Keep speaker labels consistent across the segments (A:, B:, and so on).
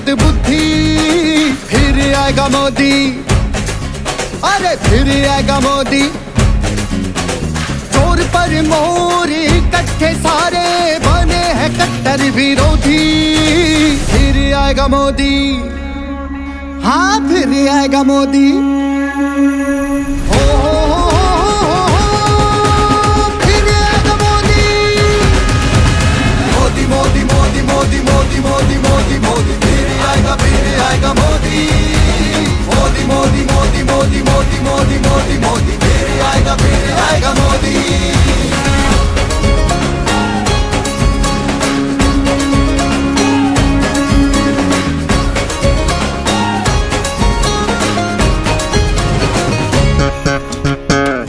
A: सद्बुद्धि, फिर आएगा मोदी, अरे फिर आएगा मोदी। चोर पर मोर इकट्ठे सारे बने हैं कट्टर विरोधी, फिर आएगा मोदी, हाँ फिर आएगा मोदी। फिर आएगा मोदी, मोदी मोदी मोदी मोदी मोदी मोदी मोदी मोदी, फिर आएगा मोदी, मोदी मोदी मोदी मोदी मोदी मोदी मोदी मोदी, फिर आएगा मोदी।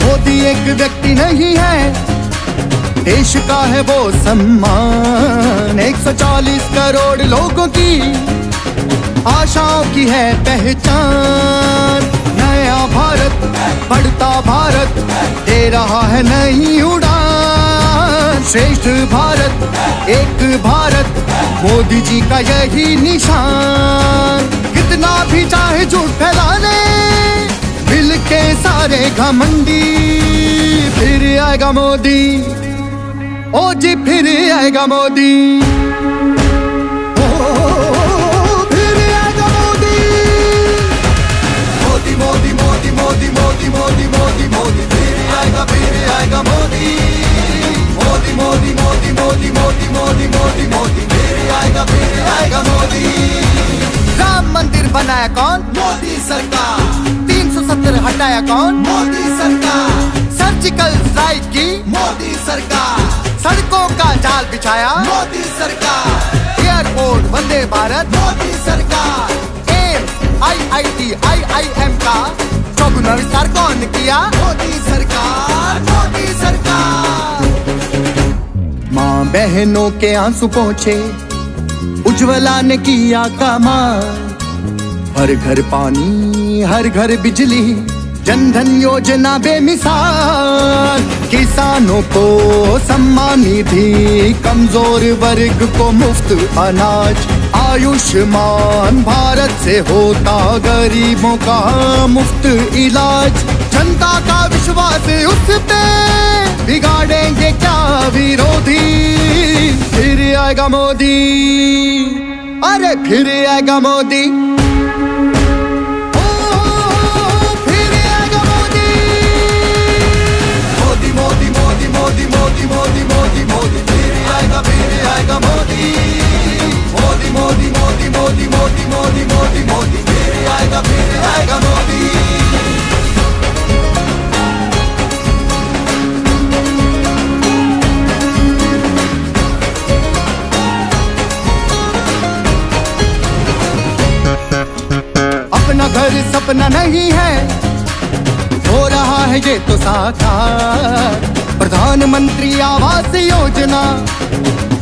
A: मोदी एक व्यक्ति नहीं है, देश का है वो सम्मान। 140 करोड़ लोगों की आशाओं की है पहचान। नया भारत, बढ़ता भारत, दे रहा है नई उड़ान। श्रेष्ठ भारत, एक भारत, मोदी जी का यही निशान। कितना भी चाहे झूठ फैलाने, मिल के सारे घमंडी, फिर आएगा मोदी, ओ जी फिर आएगा मोदी। मोदी मोदी मोदी मोदी मोदी मोदी मोदी, फिर आएगा मोदी, मोदी मोदी मोदी मोदी मोदी मोदी मोदी मोदी, फिर आएगा मोदी। राम मंदिर बनाया कौन? मोदी सरकार। 370 हटाया कौन? मोदी सरकार। सर्जिकल स्ट्राइक की? मोदी सरकार। सड़कों का जाल बिछाया? मोदी सरकार। एयरपोर्ट वंदे भारत? मोदी सरकार। IIT IIM का चौगुना विस्तार कौन किया? मोदी सरकार, मोदी सरकार। माँ बहनों के आंसू पोंछे, उज्ज्वला ने किया कमाल। हर घर पानी, हर घर बिजली, जनधन योजना बेमिसाल। किसानों को सम्मान निधि, कमजोर वर्ग को मुफ्त अनाज। आयुष्मान भारत से होता गरीबों का मुफ्त इलाज। जनता का विश्वास उस पे, बिगाड़ेंगे क्या विरोधी, फिर आएगा मोदी, अरे फिर आएगा मोदी। मोदी मोदी मोदी मोदी मोदी मोदी मोदी, फिर आएगा मोदी, मोदी मोदी मोदी मोदी मोदी मोदी मोदी मोदी, फिर आएगा मोदी। अपना घर सपना नहीं है, हो रहा है ये तो साकार। प्रधानमंत्री आवास योजना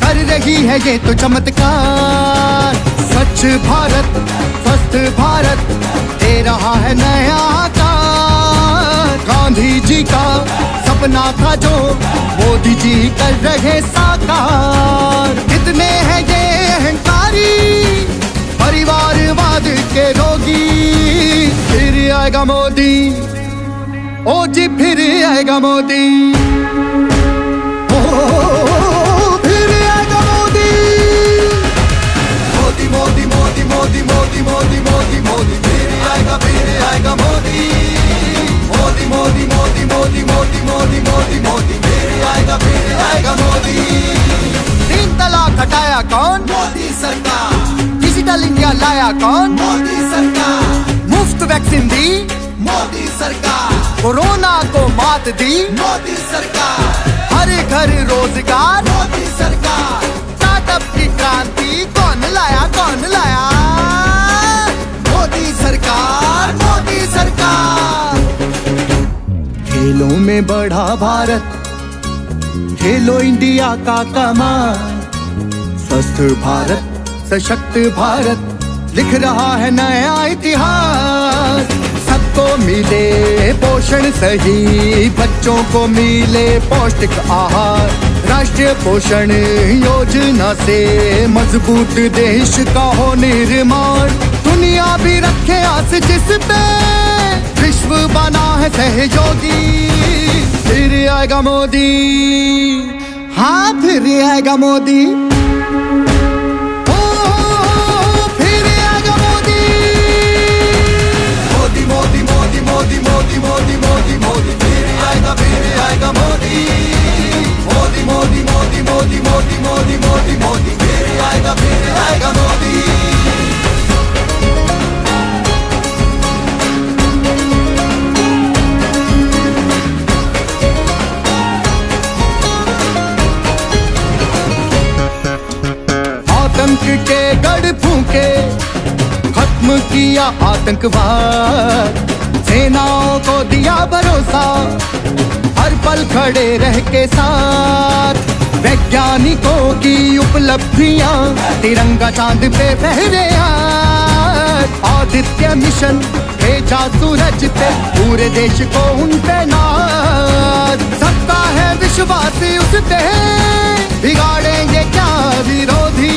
A: कर रही है ये तो चमत्कार। स्वच्छ भारत, स्वस्थ भारत, दे रहा है नया आकार। गांधी जी का सपना था जो मोदी जी कर रहे साकार। कितने हैं ये अहंकारी, परिवारवाद के रोगी, फिर आएगा मोदी, ओ जी फिर आएगा मोदी। फिर आएगा मोदी, मोदी मोदी मोदी मोदी मोदी मोदी मोदी मोदी, फिर आएगा मोदी, मोदी मोदी मोदी मोदी मोदी मोदी मोदी मोदी, फिर आएगा मोदी। 3 तलाक हटाया कौन? मोदी सरकार। डिजिटल इंडिया लाया कौन? मोदी सरकार। मुफ्त वैक्सीन दी? मोदी सरकार। कोरोना को मात दी? मोदी सरकार। हर घर रोजगार? मोदी सरकार। स्टार्टअप की क्रांति कौन लाया, कौन लाया? मोदी सरकार, मोदी सरकार। खेलों में बढ़ा भारत, खेलो इंडिया का कमाल। स्वस्थ भारत, सशक्त भारत, लिख रहा है नया इतिहास। सबको मिले पोषण सही, बच्चों को मिले पौष्टिक आहार। राष्ट्रीय पोषण योजना से मजबूत देश का हो निर्माण। दुनिया भी रखे आस जिस पे विश्व बना है सहयोगी। फिर आएगा मोदी, हाँ फिर आएगा मोदी। फिर आएगा मोदी। मोदी मोदी मोदी मोदी मोदी मोदी मोदी मोदी फिर आएगा मोदी। मोदी मोदी मोदी मोदी मोदी मोदी मोदी मोदी फिर आएगा मोदी। आतंक के गढ़ फूके, खत्म किया आतंकवाद। सेनाओं को दिया भरोसा, हर पल खड़े रह के साथ। वैज्ञानिकों की उपलब्धियां, तिरंगा चांद पे फहरे आज। आदित्य मिशन भेजा सूरज पे, पूरे देश को उन पे नाज। सबका है विश्वास उस पे, बिगाड़ेंगे क्या विरोधी।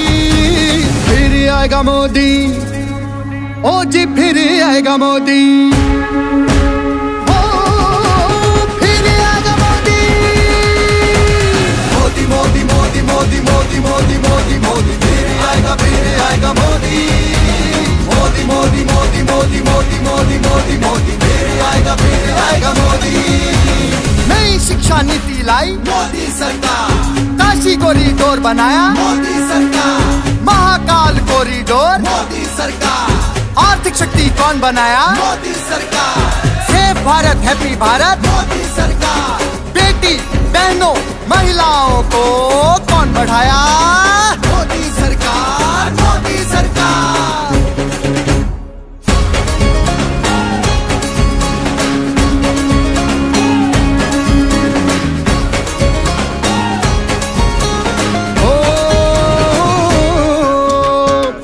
A: फिर आएगा मोदी, ओ जी फिर आएगा मोदी। मोदी मोदी मोदी मोदी मोदी मोदी मोदी फिर आएगा मोदी। मोदी मोदी मोदी मोदी मोदी मोदी मोदी मोदी फिर आएगा मोदी। नई शिक्षा नीति लाई मोदी सरकार। काशी कॉरिडोर बनाया मोदी सरकार। महाकाल कॉरिडोर मोदी सरकार। आर्थिक शक्ति कौन बनाया मोदी सरकार। सेफ भारत हैप्पी भारत मोदी सरकार। बेटी बहनों महिलाओं को कौन बढ़ाया मोदी सरकार। मोदी सरकार। ओ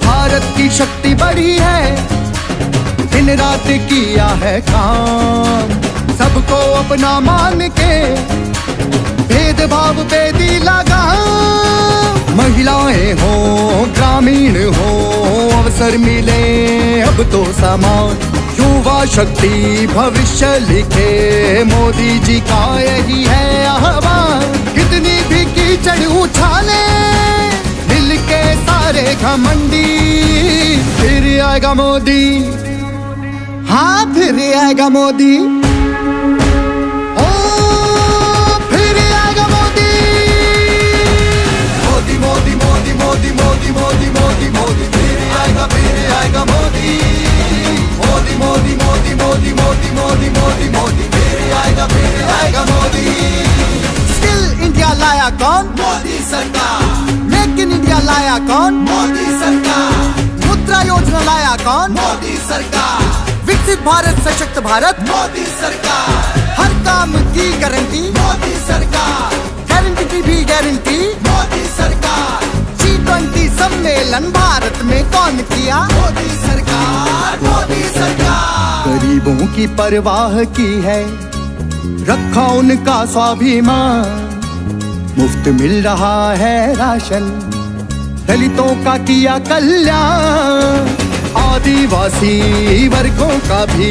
A: भारत की शक्ति बढ़ी है, दिन रात किया है काम। सबको अपना मान के भेदभाव पे दी लगा। महिलाएं हो ग्रामीण हो, अवसर मिले अब तो समान। युवा शक्ति भविष्य लिखे, मोदी जी का यही है आह्वान। कितनी भी कीचड़ उछाले, दिल के सारे घमंडी। फिर आएगा मोदी, हाँ फिर आएगा मोदी। मोदी मोदी मोदी मोदी मोदी मोदी मोदी फिर आएगा मोदी। मोदी मोदी मोदी मोदी मोदी मोदी मोदी मोदी फिर आएगा मोदी। स्किल इंडिया लाया कौन मोदी सरकार। मेक इन इंडिया लाया कौन मोदी सरकार। मुद्रा योजना लाया कौन मोदी सरकार। विकसित भारत सशक्त भारत मोदी सरकार। हर काम की गारंटी मोदी सरकार। गारंटी की भी गारंटी मोदी सरकार। G20 सम्मेलन भारत में कौन किया मोदी सरकार। मोदी सरकार। गरीबों की परवाह की है, रखा उनका स्वाभिमान। मुफ्त मिल रहा है राशन, दलितों का किया कल्याण। आदिवासी वर्गों का भी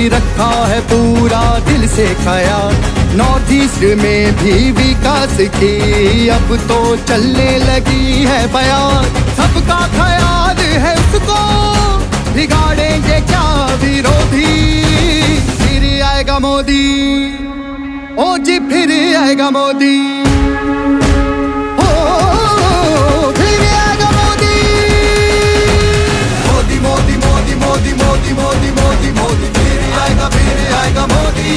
A: रखा है पूरा दिल से ख्याल। नॉर्थ ईस्ट में भी विकास की अब तो चलने लगी है बयान। सबका ख्याल है उसको, बिगाड़ेंगे क्या विरोधी। फिर आएगा मोदी, ओ जी फिर आएगा मोदी। मोदी मोदी मोदी मोदी मोदी मोदी फिर आएगा मोदी।